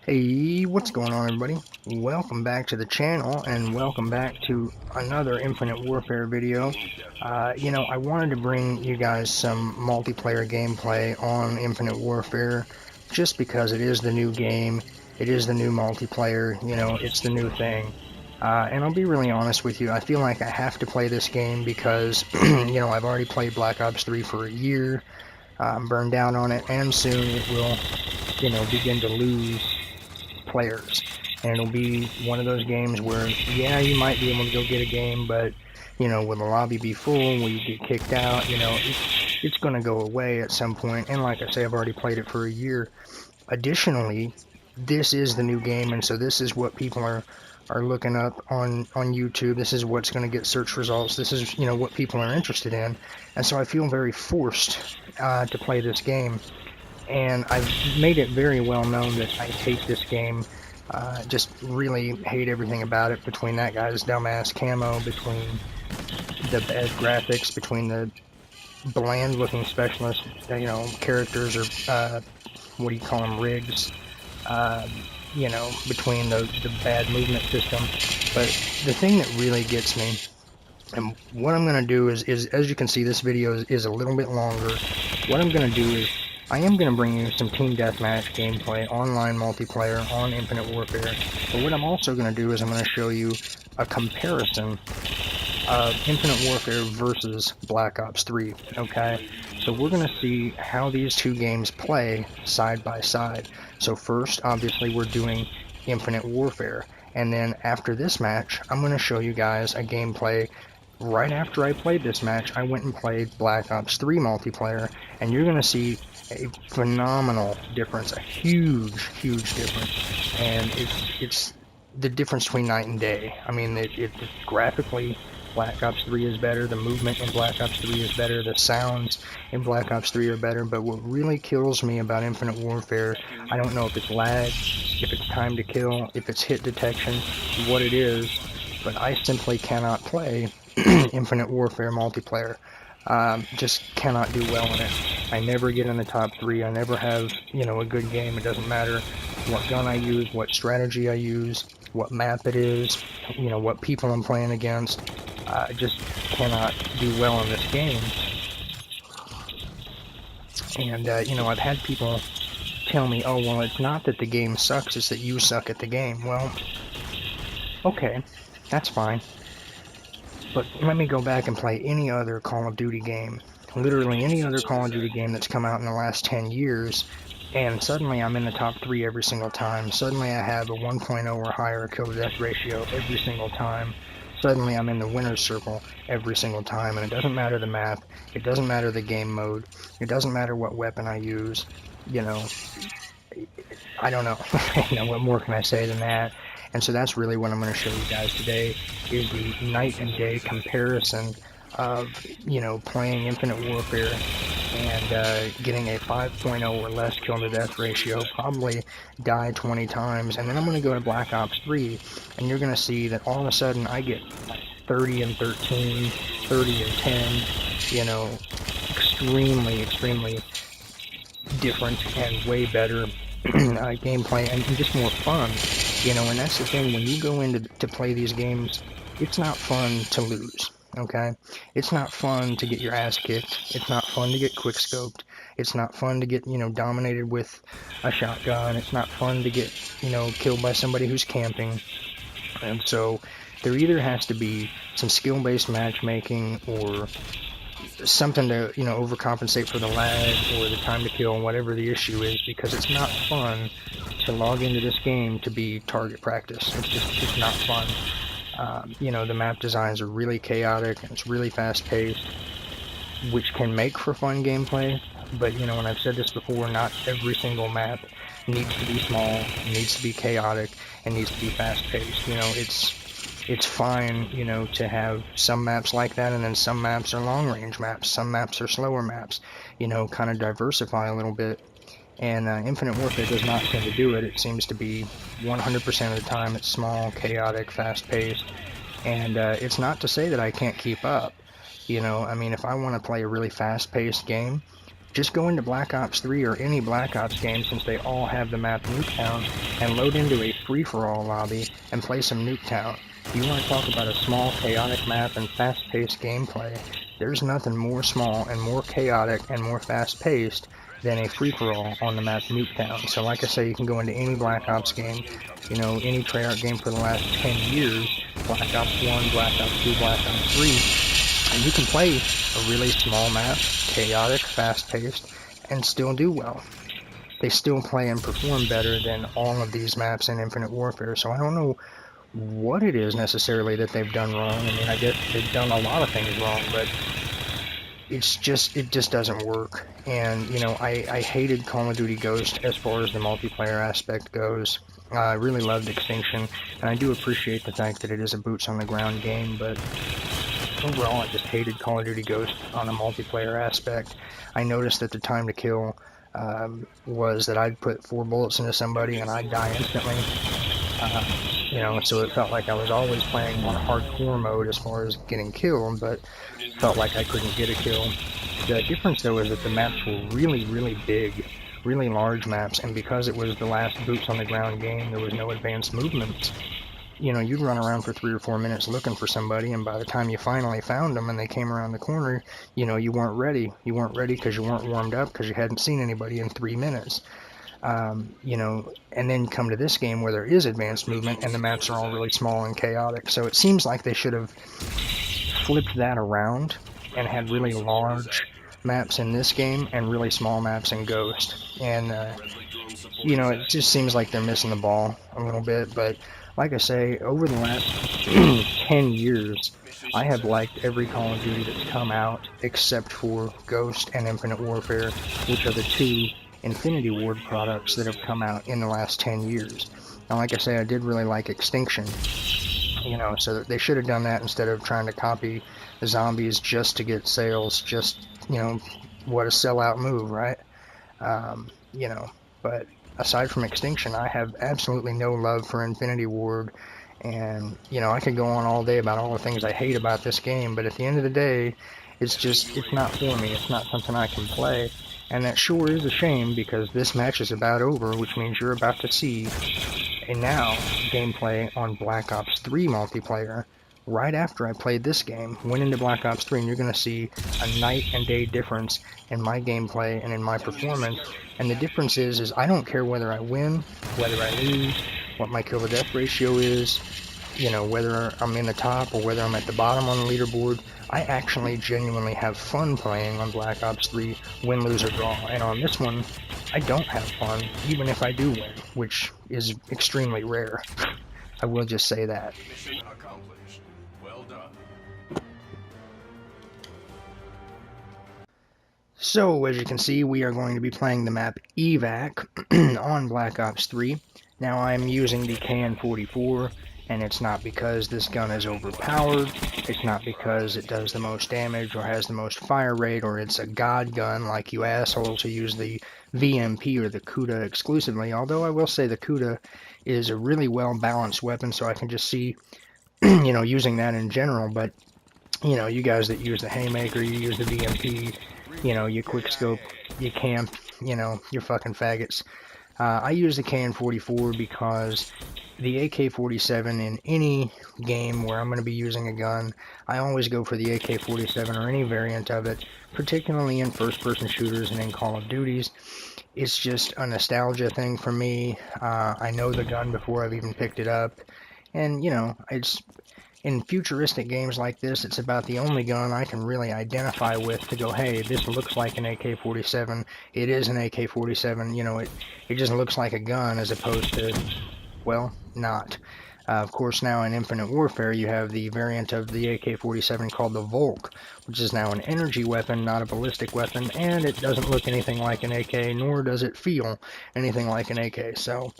Hey, what's going on, everybody? Welcome back to the channel, and welcome back to another Infinite Warfare video. I wanted to bring you guys some multiplayer gameplay on Infinite Warfare, just because it is the new game, it is the new multiplayer, it's the new thing. And I'll be really honest with you, I feel like I have to play this game because, I've already played Black Ops 3 for a year, I'm burned out on it, and soon it will, begin to lose players. And it'll be one of those games where, yeah, you might be able to go get a game, but, will the lobby be full? Will you get kicked out? It's going to go away at some point. And like I say, I've already played it for a year. Additionally, this is the new game, and so this is what people are looking up on YouTube. This is what's going to get search results. This is, what people are interested in. And so I feel very forced to play this game. And I've made it very well known that I hate this game. Just really hate everything about it, between that guy's dumbass camo, between the bad graphics, between the bland looking specialist, characters, or what do you call them, rigs, between the bad movement system. But the thing that really gets me, and what I'm going to do is, as you can see, this video is a little bit longer. What I'm going to do is, I am going to bring you some team deathmatch gameplay, online multiplayer on Infinite Warfare. But what I'm also going to do is I'm going to show you a comparison of Infinite Warfare versus Black Ops 3, okay? So we're going to see how these two games play side by side. So first, obviously, we're doing Infinite Warfare. And then after this match, I'm going to show you guys a gameplay. Right after I played this match, I went and played Black Ops 3 multiplayer, and you're going to see a phenomenal difference, a huge difference, and it's the difference between night and day. I mean, it graphically, Black Ops 3 is better, the movement in Black Ops 3 is better, the sounds in Black Ops 3 are better, but what really kills me about Infinite Warfare, I don't know if it's lag, if it's time to kill, if it's hit detection, what it is, but I simply cannot play Infinite Warfare multiplayer. Just cannot do well in it. I never get in the top 3. I never have, a good game. It doesn't matter what gun I use, what strategy I use, what map it is, what people I'm playing against. I just cannot do well in this game. And, I've had people tell me, oh, well, it's not that the game sucks, it's that you suck at the game. Well, okay, that's fine. But let me go back and play any other Call of Duty game, literally any other Call of Duty game that's come out in the last 10 years, and suddenly I'm in the top 3 every single time. Suddenly I have a 1.0 or higher kill-to-death ratio every single time. Suddenly I'm in the winner's circle every single time, and it doesn't matter the map, it doesn't matter the game mode, it doesn't matter what weapon I use, I don't know. What more can I say than that? And so that's really what I'm going to show you guys today, is the night and day comparison of, playing Infinite Warfare and getting a 5.0 or less kill to death ratio, probably die 20 times, and then I'm going to go to Black Ops 3, and you're going to see that all of a sudden I get 30 and 13, 30 and 10, extremely different and way better gameplay and just more fun, and that's the thing. When you go in to play these games, it's not fun to lose, okay? It's not fun to get your ass kicked. It's not fun to get quickscoped. It's not fun to get, dominated with a shotgun. It's not fun to get, killed by somebody who's camping. And so there either has to be some skill-based matchmaking or something to, overcompensate for the lag or the time to kill, whatever the issue is, because it's not fun to log into this game to be target practice. It's not fun. The map designs are really chaotic, and it's really fast-paced, which can make for fun gameplay, but, and I've said this before, not every single map needs to be small, needs to be chaotic, and needs to be fast-paced. It's fine, to have some maps like that, and then some maps are long-range maps, some maps are slower maps, kind of diversify a little bit. And Infinite Warfare does not tend to do it. It seems to be 100% of the time it's small, chaotic, fast-paced, and it's not to say that I can't keep up. I mean, if I want to play a really fast-paced game, Just go into Black Ops 3 or any Black Ops game, since they all have the map Nuketown, and load into a free-for-all lobby and play some Nuketown. If you want to talk about a small, chaotic map and fast-paced gameplay, there's nothing more small and more chaotic and more fast-paced than a free-for-all on the map Nuketown. So like I say, you can go into any Black Ops game, you know, any Treyarch game for the last 10 years, Black Ops 1, Black Ops 2, Black Ops 3, and you can play a really small map, chaotic, fast-paced, and still do well. They still play and perform better than all of these maps in Infinite Warfare, so I don't know what it is necessarily that they've done wrong. I mean, I guess they've done a lot of things wrong, but it just doesn't work. And, you know, I hated Call of Duty Ghost as far as the multiplayer aspect goes. I really loved Extinction, and I do appreciate the fact that it is a boots-on-the-ground game, but overall I just hated Call of Duty Ghost on a multiplayer aspect. I noticed that the time to kill was that I'd put 4 bullets into somebody and I'd die instantly. You know, so it felt like I was always playing on hardcore mode as far as getting killed, but felt like I couldn't get a kill. The difference though is that the maps were really, really big, really large maps, and because it was the last boots on the ground game, there was no advanced movements. You know, you'd run around for 3 or 4 minutes looking for somebody, and by the time you finally found them and they came around the corner, you know, you weren't ready. You weren't ready because you weren't warmed up because you hadn't seen anybody in 3 minutes. You know, and then come to this game where there is advanced movement and the maps are all really small and chaotic. So it seems like they should have flipped that around and had really large maps in this game and really small maps in Ghost. And, you know, it just seems like they're missing the ball a little bit. But like I say, over the last 10 years, I have liked every Call of Duty that's come out except for Ghost and Infinite Warfare, which are the 2 Infinity Ward products that have come out in the last 10 years. Now, like I say, I did really like Extinction, you know, so they should have done that instead of trying to copy the zombies just to get sales, just, you know, what a sellout move, right? You know, but aside from Extinction, I have absolutely no love for Infinity Ward, and, you know, I could go on all day about all the things I hate about this game, but at the end of the day, it's not for me. It's not something I can play. And that sure is a shame, because this match is about over, which means you're about to see a now gameplay on Black Ops 3 multiplayer. Right after I played this game, went into Black Ops 3, and you're going to see a night and day difference in my gameplay and in my performance. And the difference is I don't care whether I win, whether I lose, what my kill to death ratio is, you know, whether I'm in the top or whether I'm at the bottom on the leaderboard. I actually genuinely have fun playing on Black Ops 3, win, lose, or draw. And on this one, I don't have fun, even if I do win, which is extremely rare. I will just say that. Mission accomplished. Well done. So, as you can see, we are going to be playing the map Evac on Black Ops 3. Now, I'm using the KN-44, and it's not because this gun is overpowered, it's not because it does the most damage or has the most fire rate, or it's a god gun like you assholes who use the VMP or the Kuda exclusively, although I will say the Kuda is a really well-balanced weapon, so I can just see, you know, using that in general. But, you know, you guys that use the Haymaker, you use the VMP, you know, you quickscope, you camp, you know, you're fucking faggots. I use the KN-44 because the AK-47 in any game where I'm going to be using a gun, I always go for the AK-47 or any variant of it, particularly in first-person shooters and in Call of Duties. It's just a nostalgia thing for me. I know the gun before I've even picked it up, and, you know, it's in futuristic games like this, it's about the only gun I can really identify with to go, hey, this looks like an AK-47. It is an AK-47. You know, it just looks like a gun as opposed to, well, not. Of course, now in Infinite Warfare, you have the variant of the AK-47 called the Volk, which is now an energy weapon, not a ballistic weapon, and it doesn't look anything like an AK, nor does it feel anything like an AK. So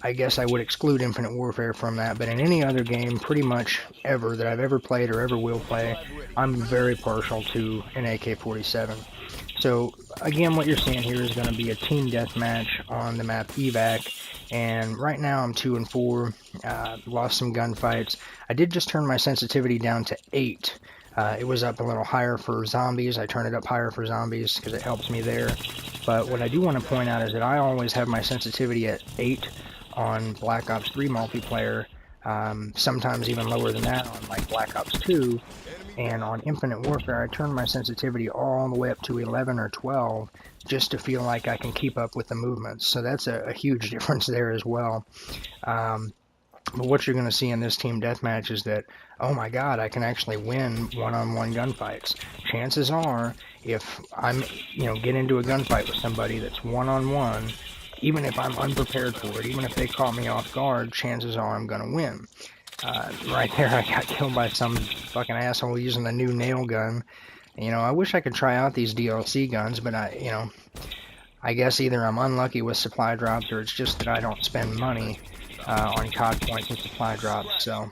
I guess I would exclude Infinite Warfare from that, but in any other game, pretty much ever, that I've ever played or ever will play, I'm very partial to an AK-47. So, again, what you're seeing here is going to be a team deathmatch on the map Evac, and right now I'm 2-4, lost some gunfights. I did just turn my sensitivity down to 8, It was up a little higher for zombies. I turn it up higher for zombies because it helps me there. But what I do want to point out is that I always have my sensitivity at 8 on Black Ops 3 multiplayer, sometimes even lower than that on like Black Ops 2. And on Infinite Warfare, I turn my sensitivity all the way up to 11 or 12 just to feel like I can keep up with the movements. So that's a huge difference there as well. But what you're going to see in this team deathmatch is that, oh my god, I can actually win one-on-one gunfights. Chances are, if I'm, get into a gunfight with somebody that's one-on-one, even if I'm unprepared for it, even if they caught me off guard, chances are I'm going to win. Right there, I got killed by some fucking asshole using the new nail gun. I wish I could try out these DLC guns, but I guess either I'm unlucky with supply drops or it's just that I don't spend money on COD points and supply drops. So,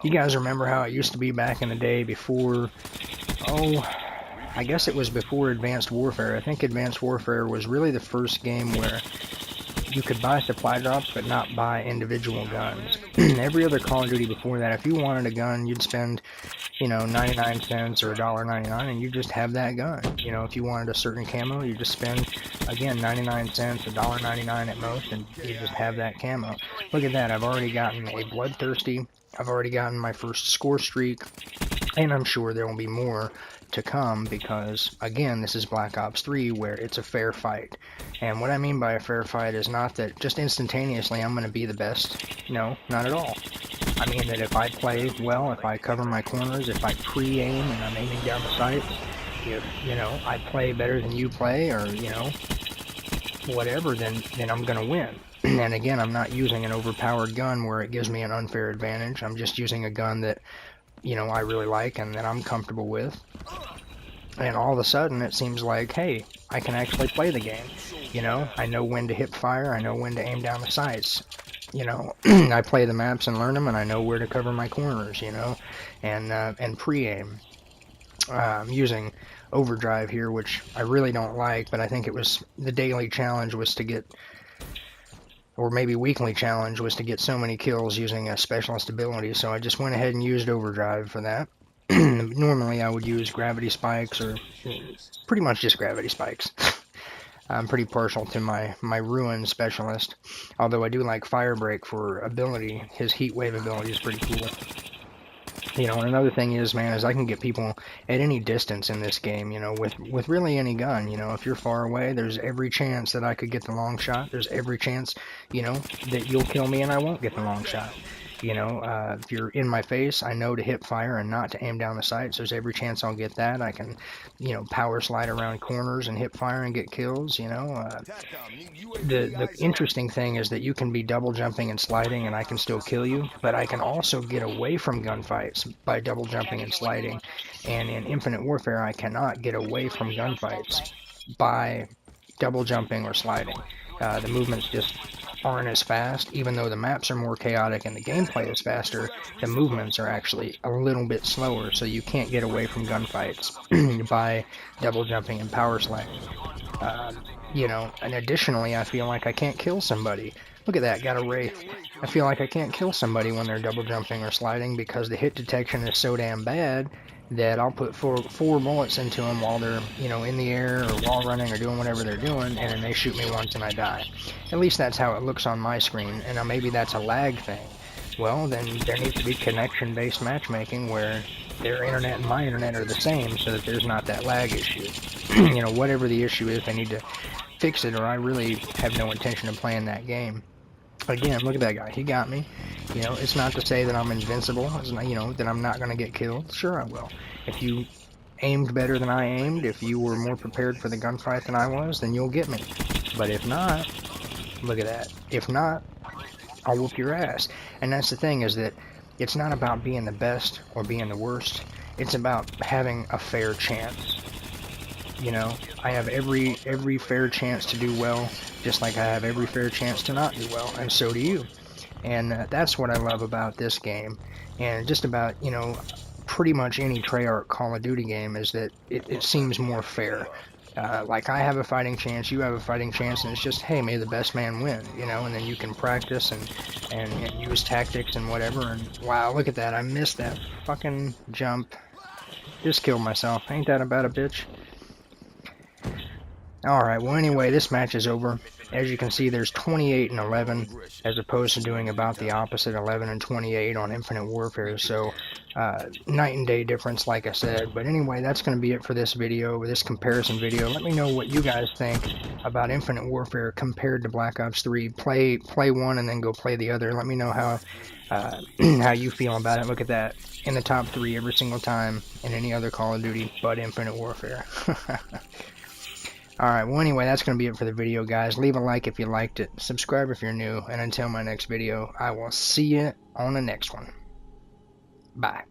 you guys remember how it used to be back in the day before, I guess it was before Advanced Warfare. I think Advanced Warfare was really the first game where you could buy supply drops but not buy individual guns. Every other Call of Duty before that, if you wanted a gun, you'd spend 99 cents or $1.99 and you just have that gun. If you wanted a certain camo, you just spend, again, 99 cents, $1.99 at most, and you just have that camo. Look at that, I've already gotten a Bloodthirsty, I've already gotten my first score streak, and I'm sure there will be more to come because, again, this is Black Ops 3 where it's a fair fight. And what I mean by a fair fight is not that just instantaneously I'm going to be the best. No, not at all. I mean that if I play well, if I cover my corners, if I pre-aim and I'm aiming down the sights, if, I play better than you play or, whatever, then I'm going to win. And again, I'm not using an overpowered gun where it gives me an unfair advantage. I'm just using a gun that, I really like and that I'm comfortable with. And all of a sudden, it seems like, hey, I can actually play the game. I know when to hip fire, I know when to aim down the sights. I play the maps and learn them, and I know where to cover my corners, and pre-aim. Using overdrive here, which I really don't like, but I think it was the daily challenge was to get, or maybe weekly challenge was to get so many kills using a specialist ability, so I just went ahead and used overdrive for that. Normally I would use gravity spikes, or pretty much just gravity spikes. I'm pretty partial to my ruin specialist, although I do like Firebreak for ability. His heat wave ability is pretty cool. And another thing is, man, is I can get people at any distance in this game, with really any gun. If you're far away, there's every chance that I could get the long shot. There's every chance, that you'll kill me and I won't get the long shot. If you're in my face, I know to hip fire and not to aim down the sights. There's every chance I'll get that. I can, power slide around corners and hip fire and get kills. The interesting thing is that you can be double jumping and sliding and I can still kill you, but I can also get away from gunfights by double jumping and sliding. And in Infinite Warfare, I cannot get away from gunfights by double jumping or sliding. The movements just aren't as fast. Even though the maps are more chaotic and the gameplay is faster, the movements are actually a little bit slower, so you can't get away from gunfights by double jumping and power sliding. And additionally, I feel like I can't kill somebody. Look at that, got a Wraith. I feel like I can't kill somebody when they're double jumping or sliding because the hit detection is so damn bad that I'll put four bullets into them while they're, in the air or wall running or doing whatever they're doing, and then they shoot me once and I die. At least that's how it looks on my screen, and maybe that's a lag thing. Well, then there needs to be connection-based matchmaking where their internet and my internet are the same so that there's not that lag issue. Whatever the issue is, they need to fix it, or I really have no intention of playing that game. Again, look at that guy. He got me. It's not to say that I'm invincible. It's not, that I'm not going to get killed. Sure, I will. If you aimed better than I aimed, if you were more prepared for the gunfight than I was, then you'll get me. But if not, look at that. If not, I'll whoop your ass. And that's the thing, is that it's not about being the best or being the worst. It's about having a fair chance. I have every fair chance to do well, just like I have every fair chance to not do well, and so do you. And that's what I love about this game, and just about, pretty much any Treyarch Call of Duty game, is that it seems more fair. Like I have a fighting chance, you have a fighting chance, and it's just, hey, may the best man win, you know, and then you can practice and use tactics and whatever, and wow, look at that, I missed that fucking jump, just killed myself, ain't that about a bitch? Alright, well anyway, this match is over. As you can see, there's 28 and 11, as opposed to doing about the opposite, 11 and 28 on Infinite Warfare, so night and day difference, like I said. But anyway, that's going to be it for this video, this comparison video. Let me know what you guys think about Infinite Warfare compared to Black Ops 3. Play one and then go play the other. Let me know how how you feel about it. Look at that, in the top 3 every single time in any other Call of Duty but Infinite Warfare. Alright, well anyway, that's going to be it for the video, guys. Leave a like if you liked it, subscribe if you're new, and until my next video, I will see you on the next one. Bye.